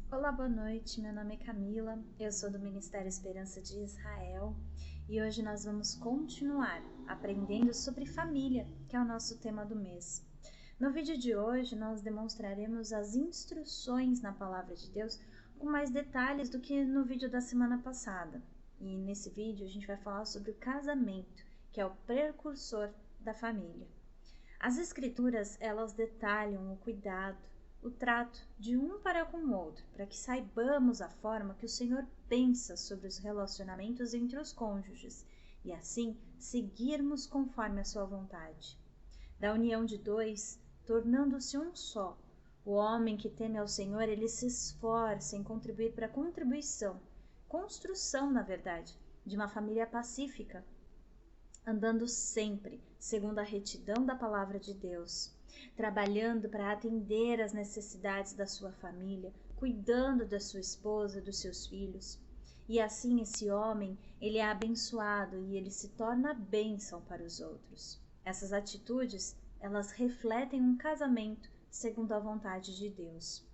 Olá, boa noite. Meu nome é Camila, eu sou do Ministério Esperança de Israel e hoje nós vamos continuar aprendendo sobre família, que é o nosso tema do mês. No vídeo de hoje nós demonstraremos as instruções na Palavra de Deus com mais detalhes do que no vídeo da semana passada. E nesse vídeo a gente vai falar sobre o casamento, que é o precursor da família. As Escrituras, elas detalham o cuidado, o trato de um para com o outro, para que saibamos a forma que o Senhor pensa sobre os relacionamentos entre os cônjuges e assim seguirmos conforme a sua vontade. Da união de dois, tornando-se um só, o homem que teme ao Senhor, ele se esforça em contribuir para a construção, na verdade, de uma família pacífica, andando sempre segundo a retidão da palavra de Deus, trabalhando para atender às necessidades da sua família, cuidando da sua esposa e dos seus filhos. E assim esse homem, ele é abençoado e ele se torna bênção para os outros. Essas atitudes, elas refletem um casamento segundo a vontade de Deus.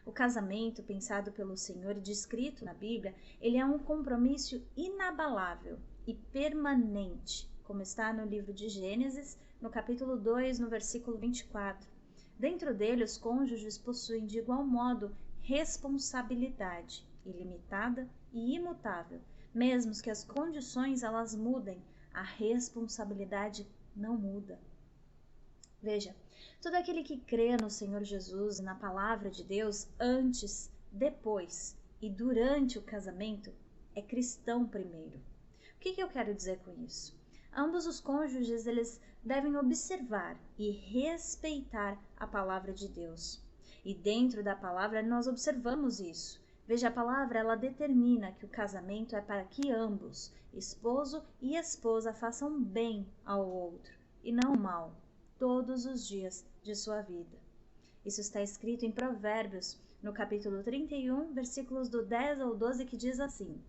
O casamento, pensado pelo Senhor e descrito na Bíblia, ele é um compromisso inabalável e permanente, como está no livro de Gênesis, no capítulo 2, no versículo 24. Dentro dele, os cônjuges possuem de igual modo responsabilidade ilimitada e imutável. Mesmo que as condições elas mudem, a responsabilidade não muda. Veja, todo aquele que crê no Senhor Jesus e na palavra de Deus antes, depois e durante o casamento é cristão primeiro. O que eu quero dizer com isso? Ambos os cônjuges eles devem observar e respeitar a palavra de Deus. E dentro da palavra nós observamos isso. Veja, a palavra ela determina que o casamento é para que ambos, esposo e esposa, façam bem ao outro e não mal, todos os dias de sua vida. Isso está escrito em Provérbios, no capítulo 31, versículos do 10 ao 12, que diz assim: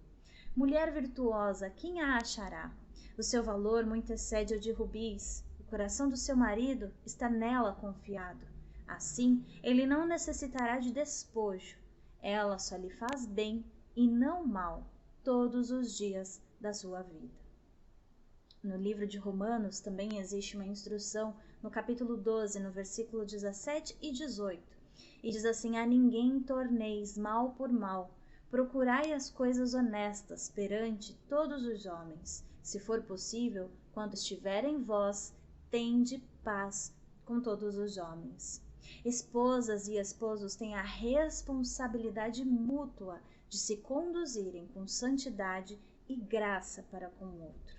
Mulher virtuosa, quem a achará? O seu valor muito excede o de rubis. O coração do seu marido está nela confiado. Assim, ele não necessitará de despojo. Ela só lhe faz bem e não mal todos os dias da sua vida. No livro de Romanos também existe uma instrução no capítulo 12, no versículo 17 e 18. E diz assim: A ninguém torneis mal por mal, procurai as coisas honestas perante todos os homens. Se for possível, quando estiver em vós, tende paz com todos os homens. Esposas e esposos têm a responsabilidade mútua de se conduzirem com santidade e graça para com o outro.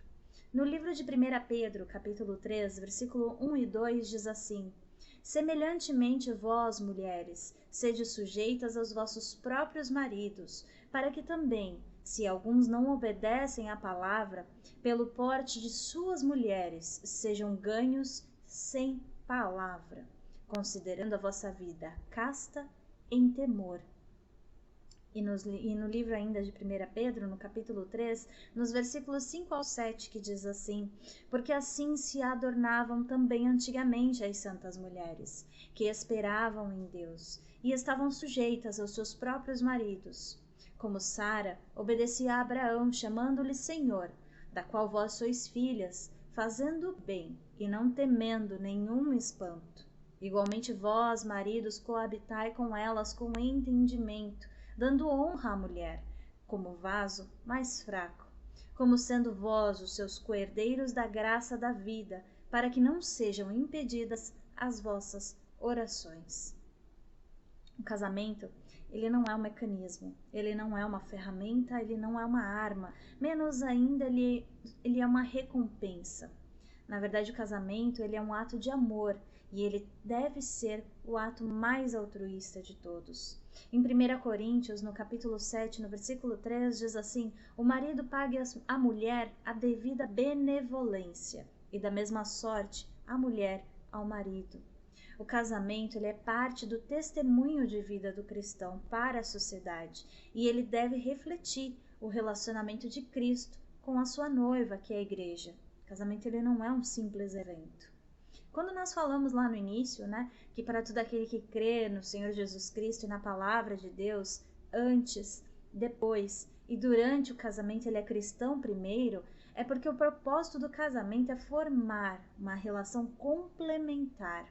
No livro de 1 Pedro, capítulo 3, versículo 1 e 2, diz assim: Semelhantemente vós, mulheres, sede sujeitas aos vossos próprios maridos, para que também, se alguns não obedecem à palavra, pelo porte de suas mulheres, sejam ganhos sem palavra, considerando a vossa vida casta em temor. E no livro ainda de 1 Pedro, no capítulo 3, nos versículos 5 ao 7, que diz assim: Porque assim se adornavam também antigamente as santas mulheres, que esperavam em Deus, e estavam sujeitas aos seus próprios maridos. Como Sara obedecia a Abraão, chamando-lhe Senhor, da qual vós sois filhas, fazendo bem e não temendo nenhum espanto. Igualmente vós, maridos, coabitai com elas com entendimento, dando honra à mulher, como vaso mais fraco, como sendo vós os seus coerdeiros da graça da vida, para que não sejam impedidas as vossas orações. O casamento, ele não é um mecanismo, ele não é uma ferramenta, ele não é uma arma, menos ainda ele é uma recompensa. Na verdade, o casamento ele é um ato de amor e ele deve ser o ato mais altruísta de todos. Em 1 Coríntios, no capítulo 7, no versículo 3, diz assim: O marido pague à mulher a devida benevolência e da mesma sorte a mulher ao marido. O casamento ele é parte do testemunho de vida do cristão para a sociedade e ele deve refletir o relacionamento de Cristo com a sua noiva, que é a igreja. O casamento ele não é um simples evento. Quando nós falamos lá no início, né, que para todo aquele que crê no Senhor Jesus Cristo e na palavra de Deus, antes, depois e durante o casamento ele é cristão primeiro, é porque o propósito do casamento é formar uma relação complementar.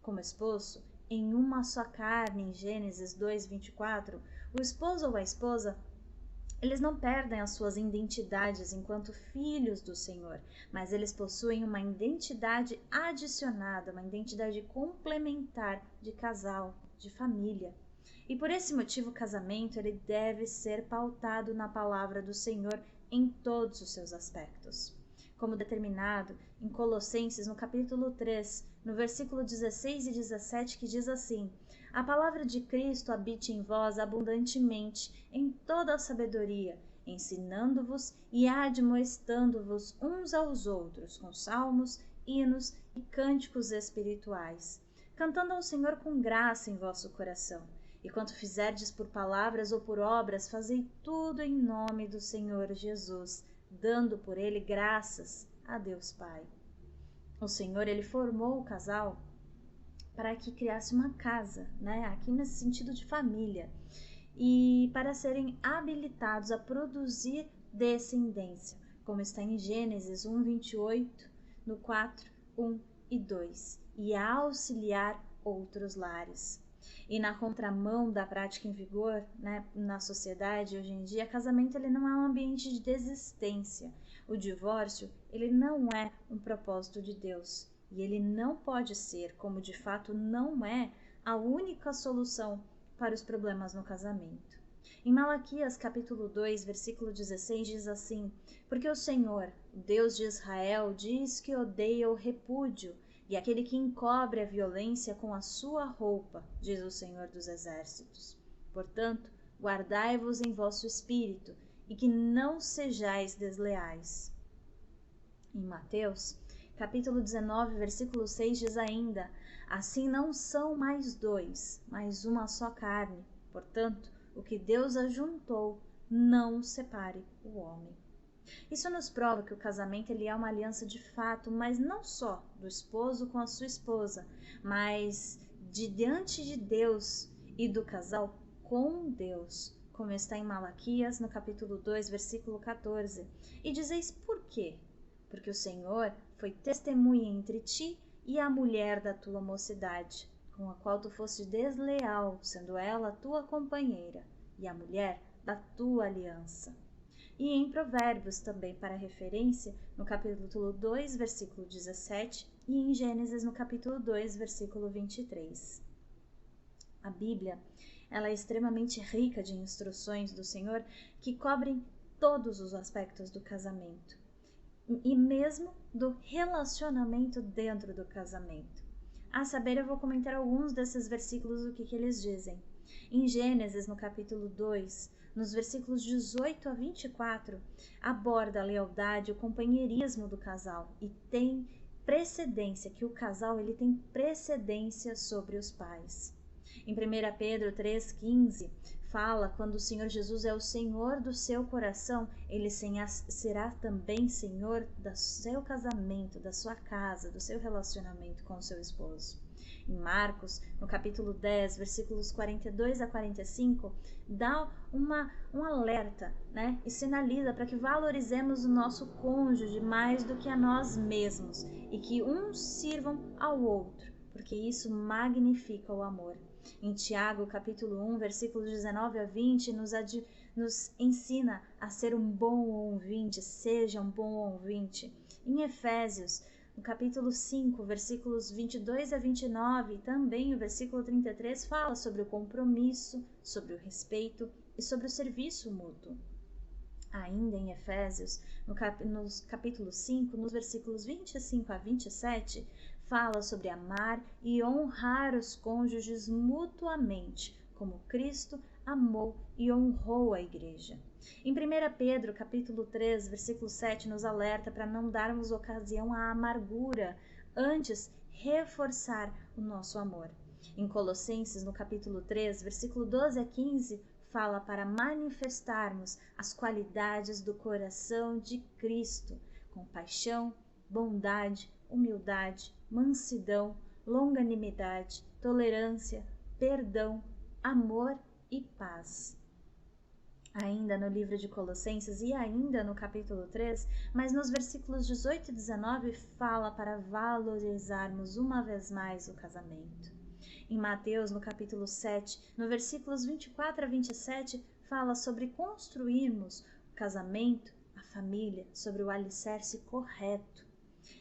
Como esposo, em uma só carne, em Gênesis 2:24, o esposo ou a esposa eles não perdem as suas identidades enquanto filhos do Senhor, mas eles possuem uma identidade adicionada, uma identidade complementar de casal, de família. E por esse motivo o casamento ele deve ser pautado na palavra do Senhor em todos os seus aspectos. Como determinado em Colossenses, no capítulo 3, no versículo 16 e 17, que diz assim: a palavra de Cristo habite em vós abundantemente, em toda a sabedoria, ensinando-vos e admoestando-vos uns aos outros com salmos, hinos e cânticos espirituais, cantando ao Senhor com graça em vosso coração. E quanto fizerdes por palavras ou por obras, fazei tudo em nome do Senhor Jesus, dando por ele graças a Deus Pai. O Senhor, ele formou o casal para que criasse uma casa, né? Aqui nesse sentido de família, e para serem habilitados a produzir descendência, como está em Gênesis 1:28, no 4, 1 e 2, e a auxiliar outros lares. E na contramão da prática em vigor, né, na sociedade hoje em dia, casamento ele não é um ambiente de desistência. O divórcio ele não é um propósito de Deus. E ele não pode ser, como de fato não é, a única solução para os problemas no casamento. Em Malaquias capítulo 2, versículo 16 diz assim: porque o Senhor, o Deus de Israel, diz que odeia o repúdio e aquele que encobre a violência com a sua roupa, diz o Senhor dos Exércitos. Portanto, guardai-vos em vosso espírito e que não sejais desleais. Em Mateus capítulo 19, versículo 6 diz ainda: assim não são mais dois, mas uma só carne. Portanto, o que Deus ajuntou, não separe o homem. Isso nos prova que o casamento ele é uma aliança de fato, mas não só do esposo com a sua esposa, mas diante de Deus e do casal com Deus, como está em Malaquias, no capítulo 2, versículo 14. E dizeis por quê? Porque o Senhor foi testemunha entre ti e a mulher da tua mocidade, com a qual tu foste desleal, sendo ela tua companheira, e a mulher da tua aliança. E em Provérbios também para referência, no capítulo 2, versículo 17, e em Gênesis, no capítulo 2, versículo 23. A Bíblia, ela é extremamente rica de instruções do Senhor que cobrem todos os aspectos do casamento e mesmo do relacionamento dentro do casamento. A saber, eu vou comentar alguns desses versículos, o que eles dizem. Em Gênesis, no capítulo 2, nos versículos 18 a 24, aborda a lealdade e o companheirismo do casal e tem precedência, que o casal ele tem precedência sobre os pais. Em 1 Pedro 3,15, fala quando o Senhor Jesus é o Senhor do seu coração, ele será também Senhor do seu casamento, da sua casa, do seu relacionamento com o seu esposo. Em Marcos, no capítulo 10, versículos 42 a 45, dá um alerta, né? E sinaliza para que valorizemos o nosso cônjuge mais do que a nós mesmos e que uns sirvam ao outro, porque isso magnifica o amor. Em Tiago, capítulo 1, versículos 19 a 20, nos ensina a ser um bom ouvinte, seja um bom ouvinte. Em Efésios, no capítulo 5, versículos 22 a 29, e também o versículo 33, fala sobre o compromisso, sobre o respeito e sobre o serviço mútuo. Ainda em Efésios, no capítulo 5, nos versículos 25 a 27, fala sobre amar e honrar os cônjuges mutuamente, como Cristo amou e honrou a igreja. Em 1 Pedro, capítulo 3, versículo 7, nos alerta para não darmos ocasião à amargura, antes reforçar o nosso amor. Em Colossenses, no capítulo 3, versículo 12 a 15, fala para manifestarmos as qualidades do coração de Cristo, compaixão, bondade, humildade, mansidão, longanimidade, tolerância, perdão, amor e paz. Ainda no livro de Colossenses e ainda no capítulo 3, mas nos versículos 18 e 19 fala para valorizarmos uma vez mais o casamento. Em Mateus, no capítulo 7, no versículos 24 a 27, fala sobre construirmos o casamento, a família, sobre o alicerce correto.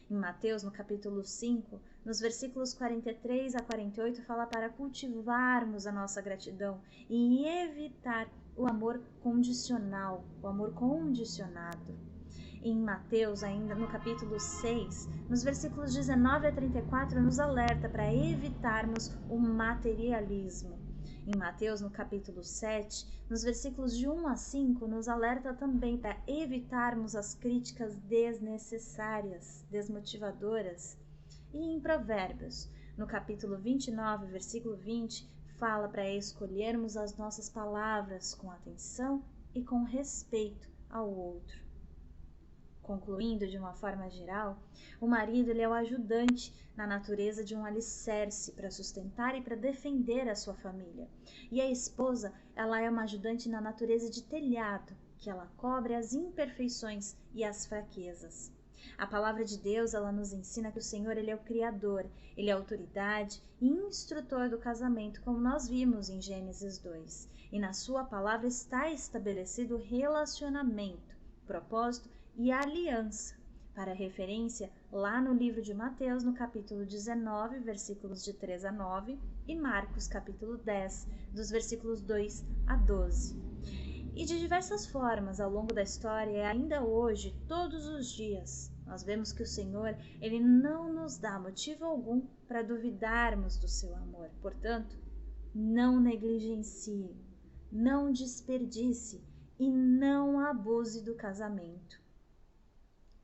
Em Mateus, no capítulo 5, nos versículos 43 a 48, fala para cultivarmos a nossa gratidão e evitar o amor condicional, o amor condicionado. Em Mateus, ainda no capítulo 6, nos versículos 19 a 34, nos alerta para evitarmos o materialismo. Em Mateus, no capítulo 7, nos versículos de 1 a 5, nos alerta também para evitarmos as críticas desnecessárias, desmotivadoras. E em Provérbios, no capítulo 29, versículo 20, fala para escolhermos as nossas palavras com atenção e com respeito ao outro. Concluindo de uma forma geral, o marido ele é o ajudante na natureza de um alicerce para sustentar e para defender a sua família. E a esposa, ela é uma ajudante na natureza de telhado, que ela cobre as imperfeições e as fraquezas. A palavra de Deus, ela nos ensina que o Senhor, ele é o Criador, ele é a autoridade e instrutor do casamento, como nós vimos em Gênesis 2. E na sua palavra está estabelecido o relacionamento, propósito e aliança. Para referência, lá no livro de Mateus, no capítulo 19, versículos de 3 a 9, e Marcos, capítulo 10, dos versículos 2 a 12. E de diversas formas, ao longo da história e ainda hoje, todos os dias, nós vemos que o Senhor, ele não nos dá motivo algum para duvidarmos do seu amor. Portanto, não negligencie, não desperdice e não abuse do casamento.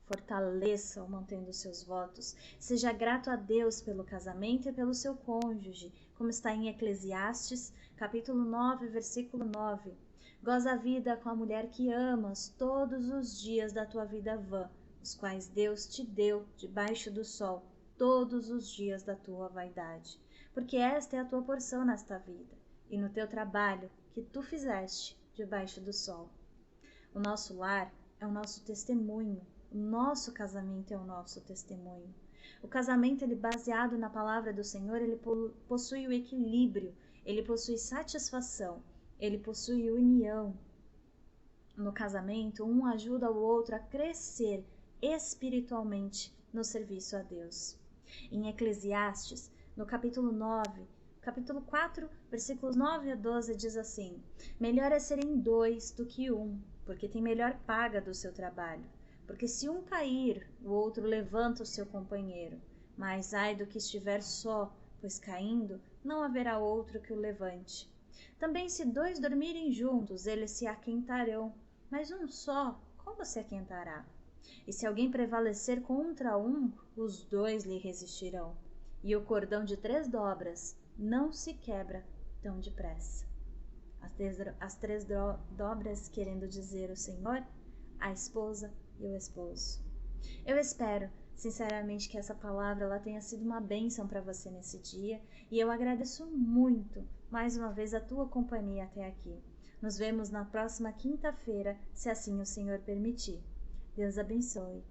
Fortaleça-o mantendo seus votos. Seja grato a Deus pelo casamento e pelo seu cônjuge, como está em Eclesiastes, capítulo 9, versículo 9. Goza a vida com a mulher que amas todos os dias da tua vida vã, os quais Deus te deu debaixo do sol, todos os dias da tua vaidade. Porque esta é a tua porção nesta vida, e no teu trabalho que tu fizeste debaixo do sol. O nosso lar é o nosso testemunho. O nosso casamento é o nosso testemunho. O casamento, ele baseado na palavra do Senhor, ele possui o equilíbrio, ele possui satisfação, ele possui união. No casamento, um ajuda o outro a crescer espiritualmente no serviço a Deus. Em Eclesiastes, no capítulo 9, capítulo 4, versículos 9 a 12, diz assim: melhor é serem dois do que um, porque tem melhor paga do seu trabalho. Porque se um cair, o outro levanta o seu companheiro. Mas ai do que estiver só, pois caindo, não haverá outro que o levante. Também se dois dormirem juntos, eles se aquentarão, mas um só, como se aquentará? E se alguém prevalecer contra um, os dois lhe resistirão. E o cordão de 3 dobras não se quebra tão depressa. As 3 dobras querendo dizer o Senhor, a esposa e o esposo. Eu espero, sinceramente, que essa palavra ela tenha sido uma bênção para você nesse dia e eu agradeço muito, mais uma vez, a tua companhia até aqui. Nos vemos na próxima quinta-feira, se assim o Senhor permitir. Deus abençoe.